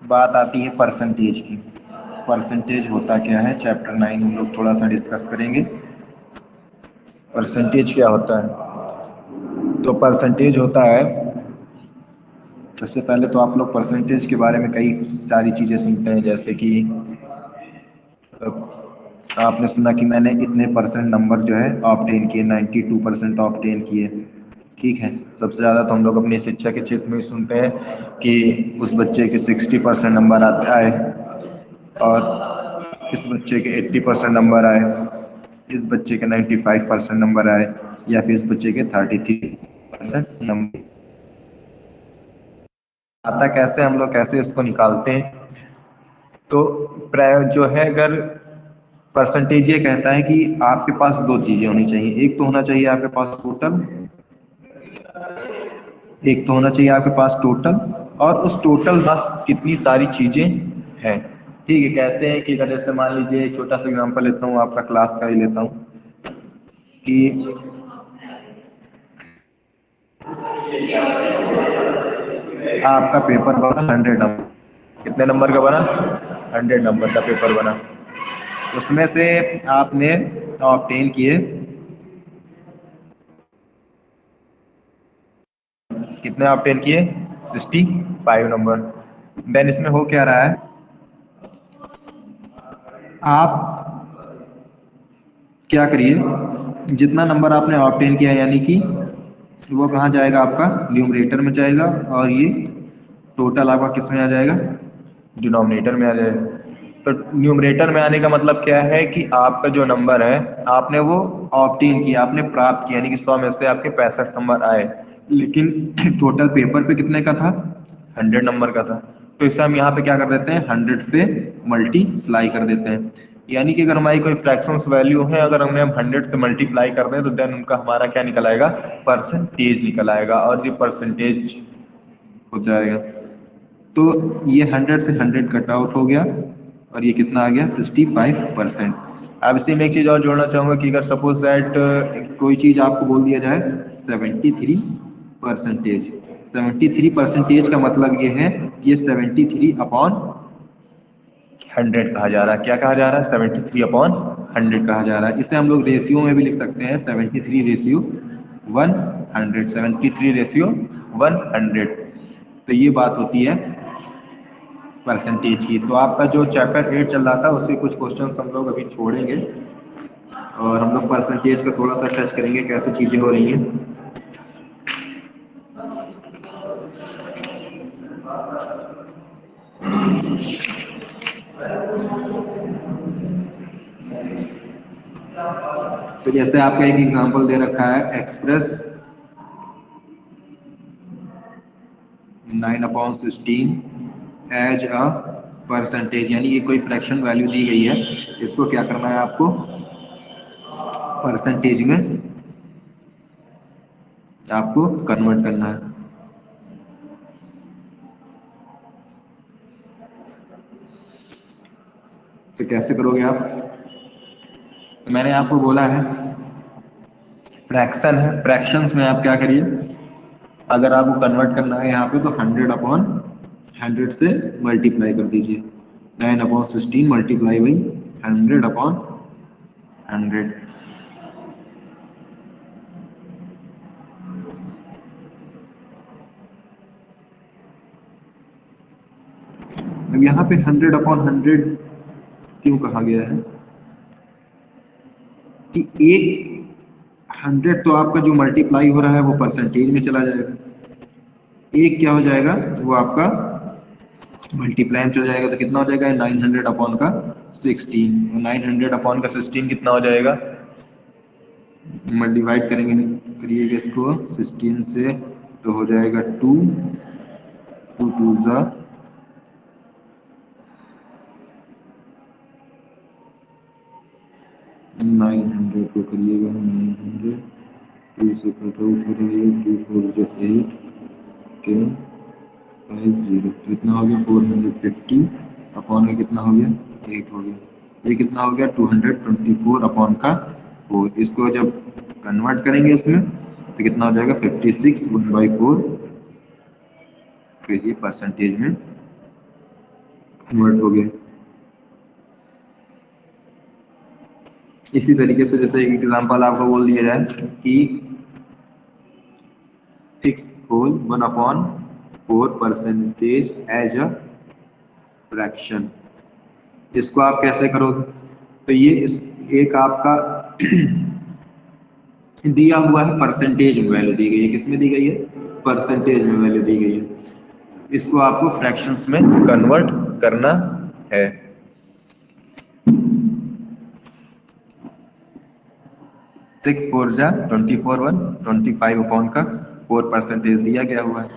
बात आती है परसेंटेज की। परसेंटेज होता क्या है, चैप्टर 9 हम लोग थोड़ा सा डिस्कस करेंगे। परसेंटेज क्या होता है? तो परसेंटेज होता है, सबसे पहले तो आप लोग परसेंटेज के बारे में कई सारी चीज़ें सुनते हैं, जैसे कि आपने सुना कि मैंने इतने परसेंट नंबर जो है ऑब्टेन किए, 92% ऑब्टेन किए। ठीक है, सबसे ज़्यादा तो हम लोग अपनी शिक्षा के क्षेत्र में सुनते हैं कि उस बच्चे के 60% नंबर आता है और इस बच्चे के 80% नंबर आए, इस बच्चे के 95% नंबर आए, या फिर इस बच्चे के 33% नंबर। आता कैसे, हम लोग कैसे इसको निकालते हैं? तो जो है, अगर परसेंटेज ये कहता है कि आपके पास दो चीजें होनी चाहिए। एक तो होना चाहिए आपके पास टोटल, एक तो होना चाहिए आपके पास टोटल, और उस टोटल बस कितनी सारी चीजें हैं। ठीक है, कैसे है कि अगर जैसे मान लीजिए एक छोटा सा एग्जांपल लेता हूँ, आपका क्लास का ही लेता हूँ कि आपका पेपर बना 100 नंबर। कितने नंबर का बना? 100 नंबर का पेपर बना। उसमें से आपने ऑब्टेन किए कितने? ऑब्टेन किए 65 नंबर। देन इसमें हो क्या रहा है, आप क्या करिए, जितना नंबर आपने ऑब्टेन किया यानी कि वो कहाँ जाएगा, आपका न्यूमरेटर में जाएगा, और ये टोटल आपका किस में आ जाएगा? डिनोमिनेटर में आ जाएगा। तो न्यूमरेटर में आने का मतलब क्या है कि आपका जो नंबर है आपने वो ऑब्टेन किया, आपने प्राप्त किया, यानी कि 100 में से आपके 65 नंबर आए, लेकिन टोटल पेपर पे कितने का था? 100 नंबर का था। तो इसे हम यहाँ पे क्या कर देते हैं, 100 से मल्टीप्लाई कर देते हैं। यानी कि अगर हमारी कोई फ्रैक्शंस वैल्यू है, अगर हमने हम 100 से मल्टीप्लाई कर दें तो देन उनका हमारा क्या निकल आएगा? परसेंटेज निकल आएगा, और ये परसेंटेज हो जाएगा। तो ये 100 से 100 कट आउट हो गया, और ये कितना आ गया? 65%। अब इसी में एक चीज़ और जोड़ना चाहूँगा कि अगर सपोज दैट कोई चीज़ आपको बोल दिया जाए 73%। 73% का मतलब ये है, ये 73/100 कहा जा रहा है। क्या कहा जा रहा है? 73/100 कहा जा रहा है। इसे हम लोग रेशियो में भी लिख सकते हैं, 73/100, 73/100। तो ये बात होती है परसेंटेज की। तो आपका जो चैप्टर 8 चल रहा था उससे कुछ क्वेश्चंस हम लोग अभी छोड़ेंगे, और हम लोग परसेंटेज का थोड़ा सा टच करेंगे, कैसे चीज़ें हो रही हैं। तो जैसे आपका एक एग्जांपल दे रखा है, एक्सप्रेस 9/16 एज अ परसेंटेज, यानी ये कोई फ्रैक्शन वैल्यू दी गई है, इसको क्या करना है आपको? परसेंटेज में आपको कन्वर्ट करना है। तो कैसे करोगे आप? तो मैंने आपको बोला है फ्रैक्शन है, फ्रैक्शंस में आप क्या करिए, अगर आपको कन्वर्ट करना है यहाँ पे तो 100/100 से मल्टीप्लाई कर दीजिए। 9/16 मल्टीप्लाई बाई 100/100। अब यहाँ पे 100/100 क्यों कहा गया है कि एक 100 तो आपका जो मल्टीप्लाई हो रहा है वो परसेंटेज में चला जाएगा, एक क्या हो जाएगा, वो आपका मल्टीप्लाई में चला जाएगा। तो कितना हो जाएगा? 900/16। 900/16 कितना हो जाएगा? डिवाइड करेंगे, करिएगा इसको 16 से, तो हो जाएगा 2 2 2 ज़ा 900 को करिएगा 900 2 से कट आउट हो जाएगा 2 4 जो 8 10 5 0 कितना हो गया 450 अपॉन का कितना हो गया 8 हो गया। ये कितना हो गया 224 अपॉन का 4। इसको जब कन्वर्ट करेंगे इसमें तो कितना हो जाएगा 56 1/4। फिर ये परसेंटेज में कन्वर्ट हो गया। इसी तरीके से जैसे एक एग्जांपल आपको बोल दिया जाए कि 6 whole 1/4 percentage as a fraction. इसको आप कैसे करोगे? तो ये एक आपका दिया हुआ है, परसेंटेज में वैल्यू दी गई है। किसमें दी गई है? परसेंटेज में वैल्यू दी गई है। इसको आपको फ्रैक्शंस में कन्वर्ट करना है। 6 4 जा 24 1 25 अपॉन का 4 परसेंटेज दिया गया हुआ है।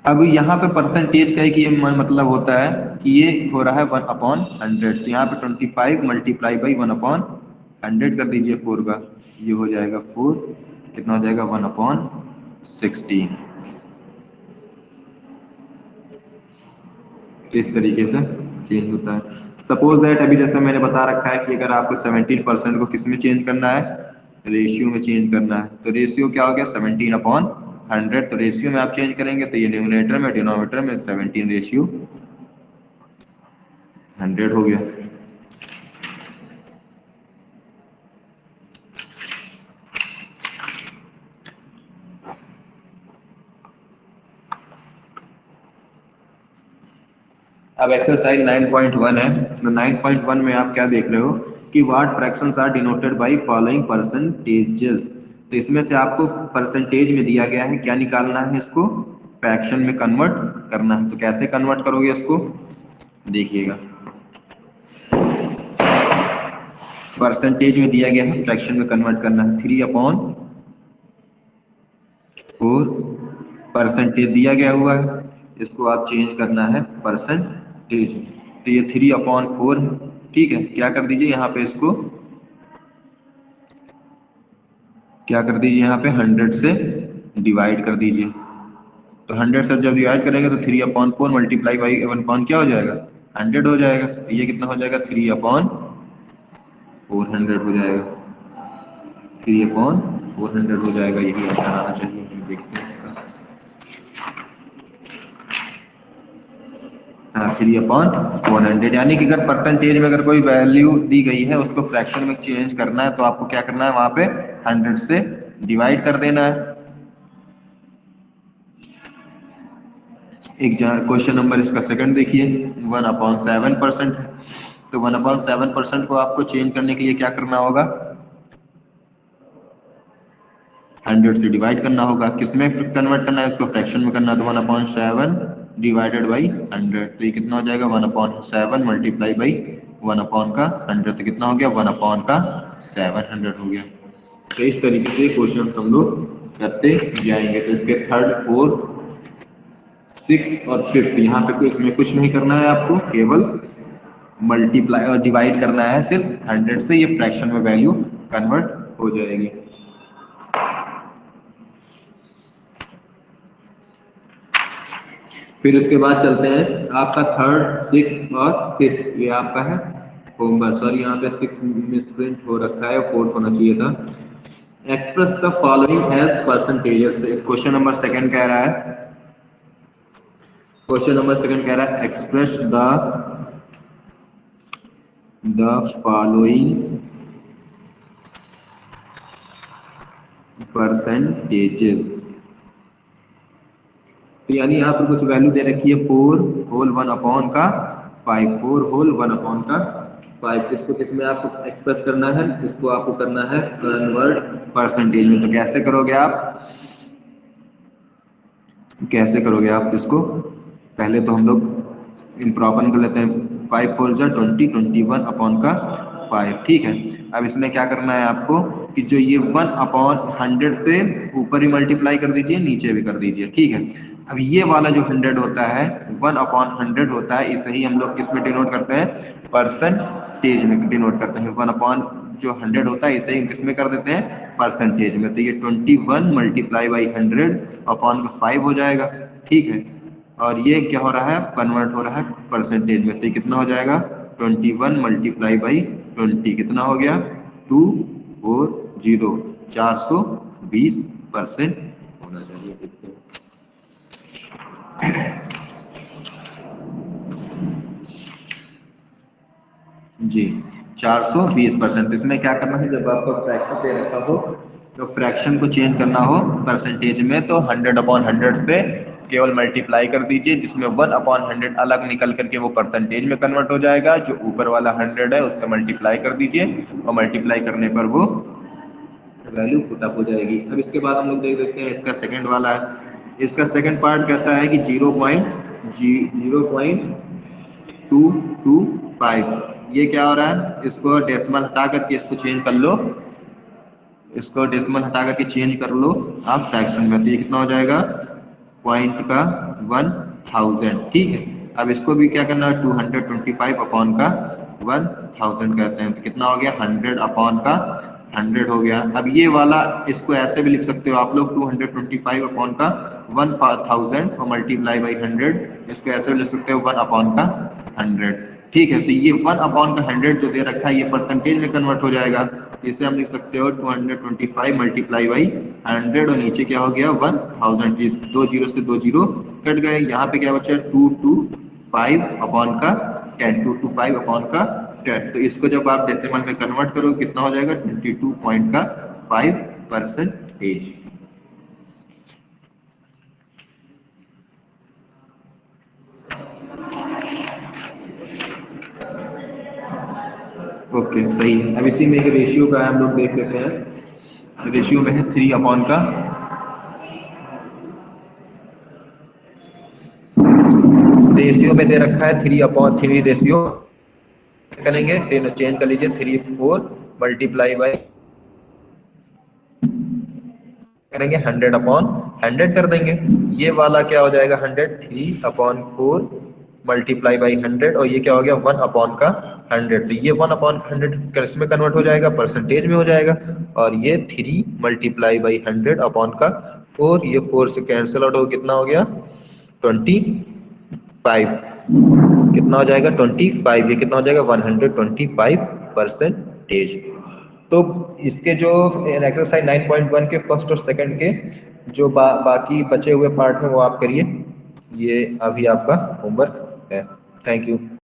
अब यहाँ पे परसेंटेज का एक ये मतलब होता है कि ये हो रहा है 1/100। तो यहाँ पे 25 मल्टीप्लाई बाई 1/100 कर दीजिए 4 का, ये हो जाएगा 4। कितना हो जाएगा 1/16। इस तरीके से चेंज होता है। सपोज दैट अभी जैसे मैंने बता रखा है कि अगर आपको 17% को किस में चेंज करना है? रेशियो में चेंज करना है। तो रेशियो क्या हो गया 17/100। तो रेशियो में आप चेंज करेंगे तो ये न्यूमरेटर में डिनोमिनेटर में 17/100 हो गया। अब एक्सरसाइज 9.1 है। तो 9.1 में आप क्या देख रहे हो कि what fractions are denoted by following percentages. तो इसमें से आपको परसेंटेज में दिया गया है, क्या निकालना है? इसको फ्रैक्शन में कन्वर्ट करना है। तो कैसे कन्वर्ट करोगे इसको? देखिएगा, परसेंटेज में दिया गया है, फ्रैक्शन में कन्वर्ट करना है। 3/4 परसेंटेज दिया गया हुआ है, इसको आप चेंज करना है परसेंटेज। तो ये 3/4 है। ठीक है, क्या कर दीजिए यहाँ पे, इसको क्या कर दीजिए यहाँ पे 100 से डिवाइड कर दीजिए। तो 100 से जब डिवाइड करेंगे तो 3/4 मल्टीप्लाई बाई 1 क्या हो जाएगा 100 हो जाएगा। तो ये कितना हो जाएगा 3/400 हो जाएगा। 3/400 हो जाएगा। यही आंसर आना चाहिए। देखते हैं इसका। हाँ 3/100। यानी कि अगर परसेंटेज में अगर कोई वैल्यू दी गई है उसको फ्रैक्शन में चेंज करना है तो आपको क्या करना है, वहां पे 100 से डिवाइड कर देना है। एक क्वेश्चन नंबर इसका सेकंड देखिए, 1/7% है। तो 1/7% को आपको चेंज करने के लिए क्या करना होगा? 100 से डिवाइड करना होगा। किसमें कन्वर्ट करना है? इसको फ्रैक्शन में करना है। तो 1/7 डिवाइडेड बाई 100। तो ये कितना हो जाएगा 1/7 मल्टीप्लाई बाई 1/100। तो कितना हो गया 1/700 हो गया। तो इस तरीके से क्वेश्चन हम लोग करते जाएंगे। तो इसके थर्ड, फोर्थ, 6 और 5 यहाँ पे कोई इसमें कुछ नहीं करना है आपको, केवल मल्टीप्लाई और डिवाइड करना है सिर्फ 100 से। ये फ्रैक्शन में वैल्यू कन्वर्ट हो जाएगी। फिर उसके बाद चलते हैं आपका थर्ड, 6 और 5। ये आपका है होमवर्क। सॉरी, यहाँ पे 6 मिसप्रिंट हो रखा है, 4 होना चाहिए था। Express the following as percentages. इस क्वेश्चन नंबर सेकंड कह रहा है, क्वेश्चन नंबर सेकंड कह रहा है एक्सप्रेस द फॉलोइंग परसेंटेजेस। तो यानी यहाँ पर कुछ वैल्यू दे रखी है 4 होल 1/5, 4 होल 1/5। इसको किसमें आपको एक्सप्रेस करना है? इसको आपको करना है कन्वर्ट परसेंटेज में। तो कैसे करोगे आप? कैसे करोगे आप इसको? पहले तो हम लोग इम्प्रॉपर कर लेते हैं। 5 4 जा 20, 21/5। ठीक है, अब इसमें क्या करना है आपको कि जो ये 1/100 से ऊपर ही मल्टीप्लाई कर दीजिए, नीचे भी कर दीजिए। ठीक है, अब ये वाला जो 100 होता है 1/100 होता है, इसे ही हम लोग किस में डिनोट करते हैं, परसेंटेज में डिनोट करते हैं। 1/100 होता है, इसे ही किस में कर देते हैं, परसेंटेज में। तो ये 21 मल्टीप्लाई बाई 100 अपॉन का 5 हो जाएगा, ठीक है। और ये क्या हो रहा है, कन्वर्ट हो रहा है परसेंटेज में, तो ये कितना हो जाएगा, 21 मल्टीप्लाई बाई 20 कितना हो गया, 240, 420% होना चाहिए। जी 420%। इसमें क्या करना है, जब आपको फ्रैक्शन दे रखा हो तो फ्रैक्शन को चेंज करना हो परसेंटेज में, तो 100/100 से केवल मल्टीप्लाई कर दीजिए, जिसमें 1/100 अलग निकल करके वो परसेंटेज में कन्वर्ट हो जाएगा। जो ऊपर वाला 100 है उससे मल्टीप्लाई कर दीजिए, और मल्टीप्लाई करने पर वो वैल्यू पुटअप हो जाएगी। अब इसके बाद हम लोग देख देखते हैं इसका सेकंड वाला है। इसका सेकंड पार्ट कहता है कि 0.225, ये क्या हो रहा है, इसको डेसिमल हटा करके इसको चेंज कर लो, इसको डेसिमल हटा करके चेंज कर लो आप फ्रैक्शन में, तो ये कितना हो जाएगा, पॉइंट का 1000, ठीक है। अब इसको भी क्या करना है, 225 अपॉन का 1000 कहते हैं, तो कितना हो गया, 100 अपॉन का 100 हो गया। अब ये वाला इसको ऐसे भी लिख सकते हो आप लोग, 225 अपॉन का 1000 और मल्टीप्लाई बाई 100, इसको ऐसे भी लिख सकते हो 1 अपॉन का 100, ठीक है। तो ये 1 अपॉन का 100 जो दे रखा है ये परसेंटेज में कन्वर्ट हो जाएगा, इसे हम लिख सकते हो 225 मल्टीप्लाई बाई 100, और नीचे क्या हो गया, 1000, 2 जीरो से 2 जीरो कट गए, यहाँ पे क्या बचा, 225 अपॉन का 10, 225 अपॉन का 10। तो इसको जब आप डेसिमल में कन्वर्ट करो कितना हो जाएगा, 22.5%। ओके सही है। अब इसी में एक रेशियो का हम लोग देख लेते हैं। रेशियो में है 3 अपॉन का, रेशियो में दे रखा है 3/3 रेशियो, करेंगे चेंज कर लीजिए, 3/4 मल्टीप्लाई बाई करेंगे 100/100 कर देंगे, ये वाला क्या हो जाएगा, 100, 3/4 मल्टीप्लाई बाई 100, और ये क्या हो गया, 1 अपॉन का 100, तो ये 1/100 किस में कन्वर्ट हो जाएगा, परसेंटेज में हो जाएगा। और ये 3 मल्टीप्लाई बाई 100 अपॉन का 4, ये 4 से कैंसिल आउट हो, कितना हो गया, 25, कितना हो जाएगा, 25, ये कितना हो जाएगा, 125%। तो इसके जो एक्सरसाइज 9.1 के फर्स्ट और सेकंड के जो बाकी बचे हुए पार्ट हैं वो आप करिए, ये अभी आपका होमवर्क है। Thank you.